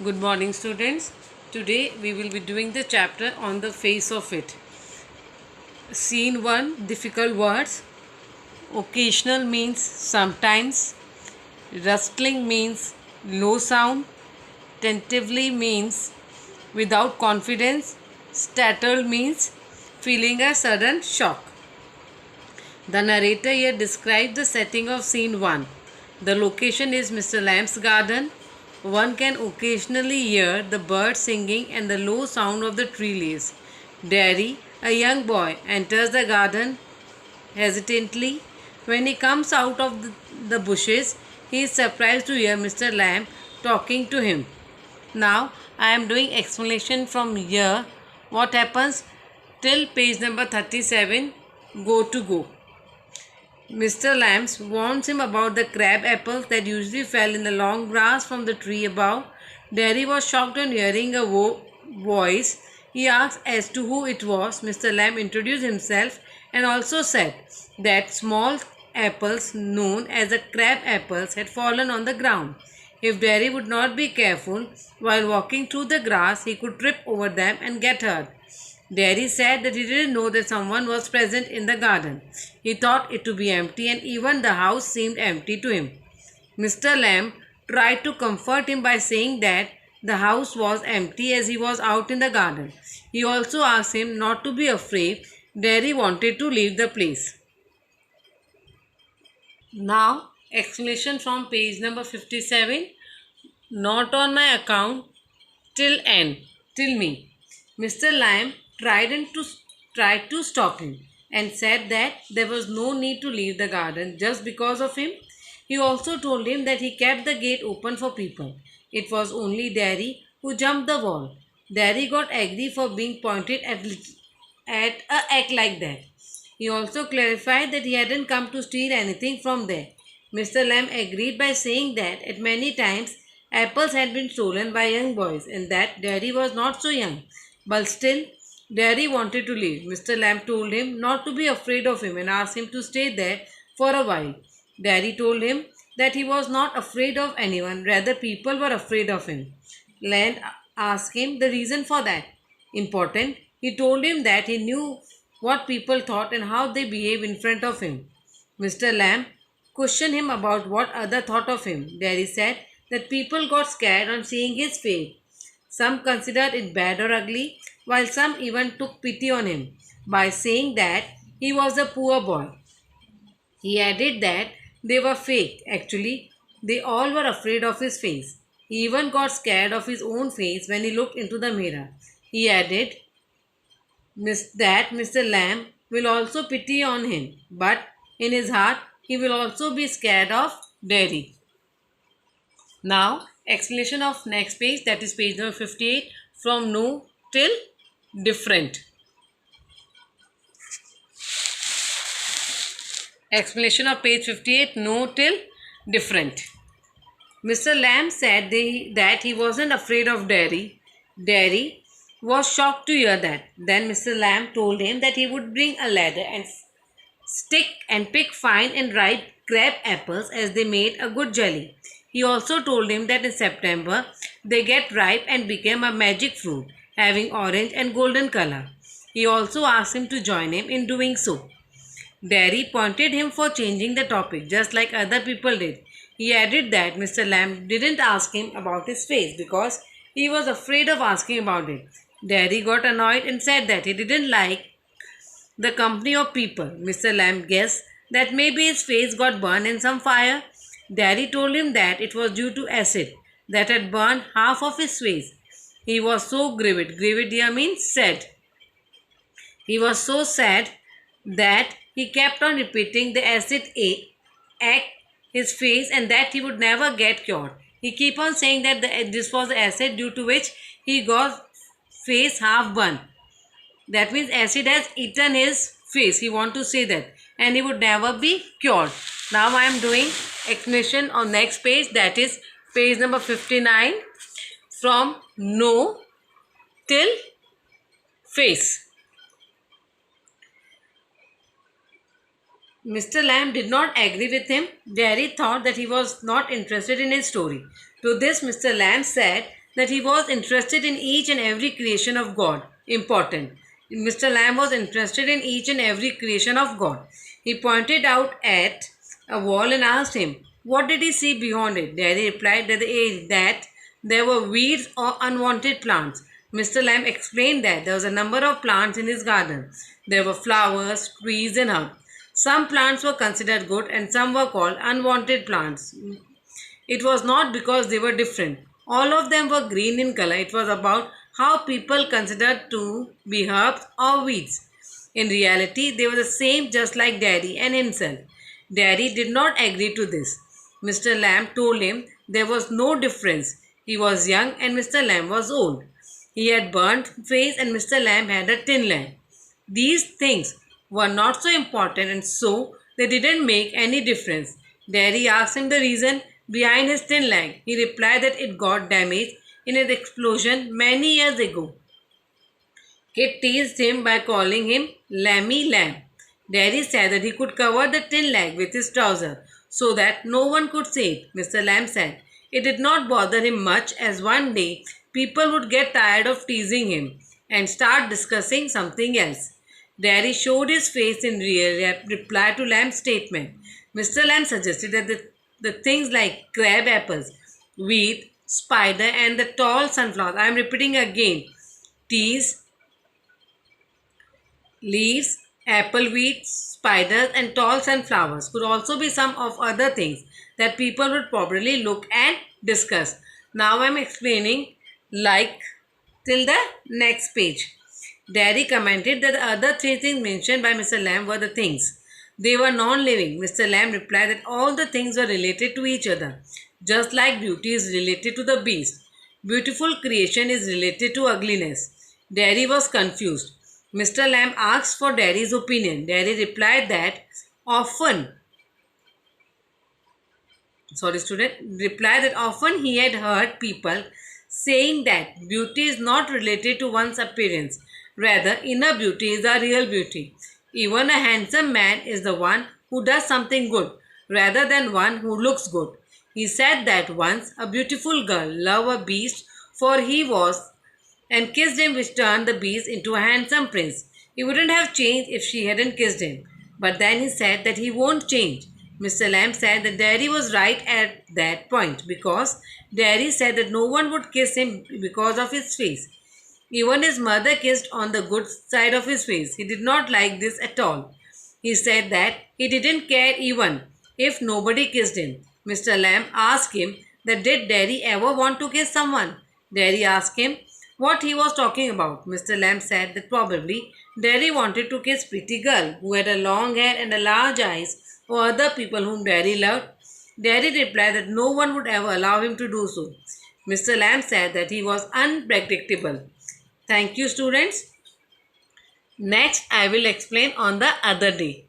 Good morning, students. Today we will be doing the chapter on the face of it. Scene 1, difficult words. Occasional means sometimes. Rustling means low sound. Tentatively means without confidence. Startled means feeling a sudden shock. The narrator here describes the setting of scene 1. The location is Mr. Lamb's garden. One can occasionally hear the birds singing and the low sound of the tree leaves. Derry, a young boy, enters the garden hesitantly. When he comes out of the bushes, he is surprised to hear Mr. Lamb talking to him. Now, I am doing explanation from here. What happens till page number 37, go. Mr. Lambs warns him about the crab apples that usually fell in the long grass from the tree above. Derry was shocked on hearing a voice. He asked as to who it was. Mr. Lamb introduced himself and also said that small apples known as the crab apples had fallen on the ground. If Derry would not be careful while walking through the grass, he could trip over them and get hurt. Derry said that he didn't know that someone was present in the garden. He thought it to be empty and even the house seemed empty to him. Mr. Lamb tried to comfort him by saying that the house was empty as he was out in the garden. He also asked him not to be afraid. Derry wanted to leave the place. Now, explanation from page number 57. Not on my account, till me. Mr. Lamb tried to stop him and said that there was no need to leave the garden just because of him. He also told him that he kept the gate open for people. It was only Derry who jumped the wall. Derry got angry for being pointed at a act like that. He also clarified that he hadn't come to steal anything from there. Mr. Lamb agreed by saying that at many times apples had been stolen by young boys and that Derry was not so young. But still, Derry wanted to leave. Mr. Lamb told him not to be afraid of him and asked him to stay there for a while. Derry told him that he was not afraid of anyone, rather, people were afraid of him. Lamb asked him the reason for that. Important, he told him that he knew what people thought and how they behaved in front of him. Mr. Lamb questioned him about what others thought of him. Derry said that people got scared on seeing his face. Some considered it bad or ugly, while some even took pity on him by saying that he was a poor boy. He added that they were fake. Actually, they all were afraid of his face. He even got scared of his own face when he looked into the mirror. He added that Mr. Lamb will also pity on him, but in his heart he will also be scared of Derry. Now, explanation of next page, that is page number 58, from no till different. Explanation of page 58, no till different. Mr. Lamb said that he wasn't afraid of Derry. Derry was shocked to hear that. Then Mr. Lamb told him that he would bring a ladder and stick and pick fine and ripe crab apples as they made a good jelly. He also told him that in September they get ripe and become a magic fruit, having orange and golden color. He also asked him to join him in doing so. Derry pointed him for changing the topic, just like other people did. He added that Mr. Lamb didn't ask him about his face because he was afraid of asking about it. Derry got annoyed and said that he didn't like the company of people. Mr. Lamb guessed that maybe his face got burned in some fire. Derry told him that it was due to acid that had burned half of his face. He was so grieved. Grieved here means sad. He was so sad that he kept on repeating the acid act his face and that he would never get cured. He kept on saying that this was the acid due to which he got face half burned. That means acid has eaten his face. He want to say that. And he would never be cured. Now I am doing explanation on next page. That is page number 59. From no till face. Mr. Lamb did not agree with him. Derry thought that he was not interested in his story. To this, Mr. Lamb said that he was interested in each and every creation of God. Important. Mr. Lamb was interested in each and every creation of God. He pointed out at a wall and asked him, what did he see beyond it? Daddy replied that there were weeds or unwanted plants. Mr. Lamb explained that there was a number of plants in his garden. There were flowers, trees, and herbs. Some plants were considered good and some were called unwanted plants. It was not because they were different. All of them were green in color. It was about how people considered to be herbs or weeds. In reality, they were the same, just like Daddy and himself. Daddy did not agree to this. Mr. Lamb told him there was no difference. He was young and Mr. Lamb was old. He had burnt face and Mr. Lamb had a tin leg. These things were not so important and so they didn't make any difference. Daddy asked him the reason behind his tin leg. He replied that it got damaged in an explosion many years ago. Kid teased him by calling him Lammy Lamb. Daddy said that he could cover the tin leg with his trouser so that no one could see it. Mr. Lamb said it did not bother him much, as one day people would get tired of teasing him and start discussing something else. Daddy showed his face in reply to Lamb's statement. Mr. Lamb suggested that the things like crab apples, wheat, spider, and the tall sunflowers, I am repeating again, teas, leaves, apple, wheat, spiders, and tall sunflowers could also be some of other things that people would probably look and discuss. Now I am explaining like till the next page. Daddy commented that the other three things mentioned by Mr. Lamb were the things. They were non-living. Mr. Lamb replied that all the things were related to each other, just like beauty is related to the beast. Beautiful creation is related to ugliness. Daddy was confused. Mr. Lamb asked for Daddy's opinion. Daddy replied that often he had heard people saying that beauty is not related to one's appearance. Rather, inner beauty is the real beauty. Even a handsome man is the one who does something good, rather than one who looks good. He said that once a beautiful girl loved a beast, for he was, and kissed him, which turned the beast into a handsome prince. He wouldn't have changed if she hadn't kissed him. But then he said that he won't change. Mr. Lamb said that Daddy was right at that point, because Daddy said that no one would kiss him because of his face. Even his mother kissed on the good side of his face. He did not like this at all. He said that he didn't care even if nobody kissed him. Mr. Lamb asked him that did Daddy ever want to kiss someone? Daddy asked him what he was talking about. Mr. Lamb said that probably Daddy wanted to kiss pretty girl who had a long hair and a large eyes, or other people whom Daddy loved. Daddy replied that no one would ever allow him to do so. Mr. Lamb said that he was unpredictable. Thank you, students. Next, I will explain on the other day.